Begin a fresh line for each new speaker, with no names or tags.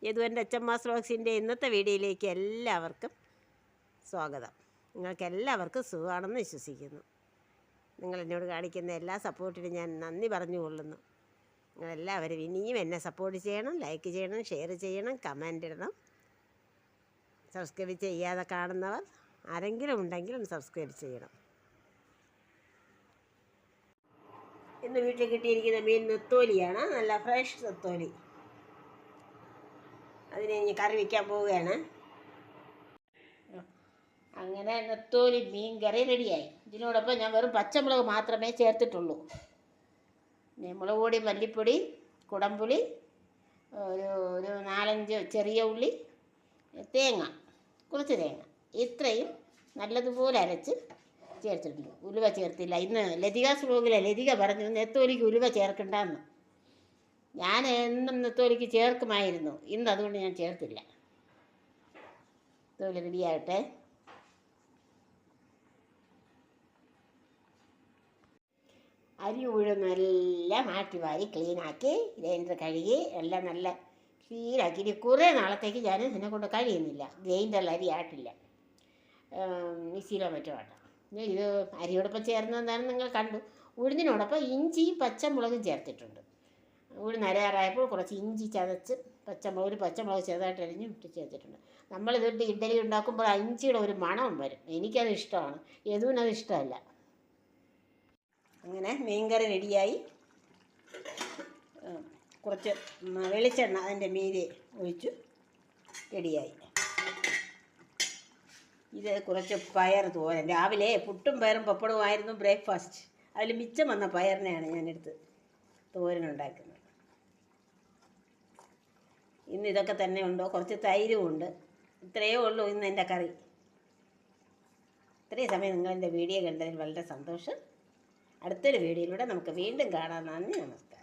യദുവിൻ്റെ അച്ചമ്മ വ്ലോഗ്സിൻ്റെ ഇന്നത്തെ വീഡിയോയിലേക്ക് എല്ലാവർക്കും സ്വാഗതം. നിങ്ങൾക്ക് എല്ലാവർക്കും സുഖമാണെന്ന് വിശ്വസിക്കുന്നു. നിങ്ങൾ എന്നോട് കാണിക്കുന്ന എല്ലാ സപ്പോർട്ടിനും ഞാൻ നന്ദി പറഞ്ഞുകൊള്ളുന്നു. നിങ്ങളെല്ലാവരും ഇനിയും എന്നെ സപ്പോർട്ട് ചെയ്യണം, ലൈക്ക് ചെയ്യണം, ഷെയർ ചെയ്യണം, കമൻ്റ് ഇടണം. സബ്സ്ക്രൈബ് ചെയ്യാതെ കാണുന്നവർ ആരെങ്കിലും ഉണ്ടെങ്കിൽ ഒന്ന് സബ്സ്ക്രൈബ് ചെയ്യണം. ഇന്ന് വീട്ടിൽ കിട്ടിയിരിക്കുന്ന മീൻ നെത്തോലിയാണ്, നല്ല ഫ്രഷ് നെത്തോലി. അതിനെ ഇനി കറി വയ്ക്കാൻ പോവുകയാണ്. അങ്ങനെ നെത്തോലി മീൻ കറി റെഡിയായി. ഇതിനോടൊപ്പം ഞാൻ വെറും പച്ചമുളക് മാത്രമേ ചേർത്തിട്ടുള്ളൂ. മുളക് പൊടി, മല്ലിപ്പൊടി, കുടംപുളി, ഒരു 4-5 ചെറിയ ഉള്ളി, തേങ്ങ, കുറച്ച് തേങ്ങ, ഇത്രയും നല്ലതുപോലെ അരച്ച് ചേർത്തിട്ടുണ്ട്. ഉലുവ ചേർത്തില്ല. ഇന്ന് ലതികാസ് വ്ലോഗിലെ ലതിക പറഞ്ഞു നെത്തോലിക്ക് ഉലുവ ചേർക്കണ്ടെന്ന്. ഞാൻ എന്നും നെത്തോലിക്ക് ചേർക്കുമായിരുന്നു. ഇന്ന് അതുകൊണ്ട് ഞാൻ ചേർത്തില്ല. നെത്തോലി റെഡിയാകട്ടെ. അരി ഉഴുന്നെല്ലാം മാറ്റി ക്ലീനാക്കി ഗ്രൈൻഡർ കഴുകി എല്ലാം നല്ല ക്ലീനാക്കി. ഇനി കുറേ നാളത്തേക്ക് ഞാൻ ഇതിനെ കൊണ്ട് കഴിയുന്നില്ല. ഗ്രൈൻഡറിൽ അരി ആട്ടില്ല, മിക്സിയിലോ മറ്റോ ആട്ടാം. ഇത് അരിയോടൊപ്പം ചേർന്നതെന്നാണ് നിങ്ങൾ കണ്ടു. ഉഴുന്നിനോടൊപ്പം ഇഞ്ചിയും പച്ചമുളകും ചേർത്തിട്ടുണ്ട്. ഉഴുന്ന് അരയാറായപ്പോൾ കുറച്ച് ഇഞ്ചി ചതച്ച് ഒരു പച്ചമുളക് ചെറുതായിട്ട് അരിഞ്ഞ് ഇട്ട് ചേർത്തിട്ടുണ്ട്. നമ്മളിതിട്ട് ഇഡ്ഡലി ഉണ്ടാക്കുമ്പോൾ ഇഞ്ചിയുടെ ഒരു മണം വരും. എനിക്കത് ഇഷ്ടമാണ്, യദുവിനത് ഇഷ്ടമല്ല. അങ്ങനെ മീൻകറി റെഡിയായി. കുറച്ച് വെളിച്ചെണ്ണ അതിൻ്റെ മീതെ ഒഴിച്ചു റെഡിയായി. ഇത് കുറച്ച് പയർ തോരൻ. രാവിലെ പുട്ടും പയറും പപ്പടവുമായിരുന്നു ബ്രേക്ക്ഫാസ്റ്റ്. അതിൽ മിച്ചം വന്ന പയറിനെയാണ് ഞാനെടുത്ത് തോരനുണ്ടാക്കുന്നത്. ഇന്ന് ഇതൊക്കെ തന്നെ ഉണ്ടോ, കുറച്ച് തൈരും ഉണ്ട്. ഇത്രയേ ഉള്ളൂ ഇന്ന് എൻ്റെ കറി. ഇത്രയും സമയം നിങ്ങൾ എൻ്റെ വീഡിയോ കണ്ടതിൽ വളരെ സന്തോഷം. അടുത്തൊരു വീഡിയോയിലൂടെ നമുക്ക് വീണ്ടും കാണാം. നന്ദി, നമസ്കാരം.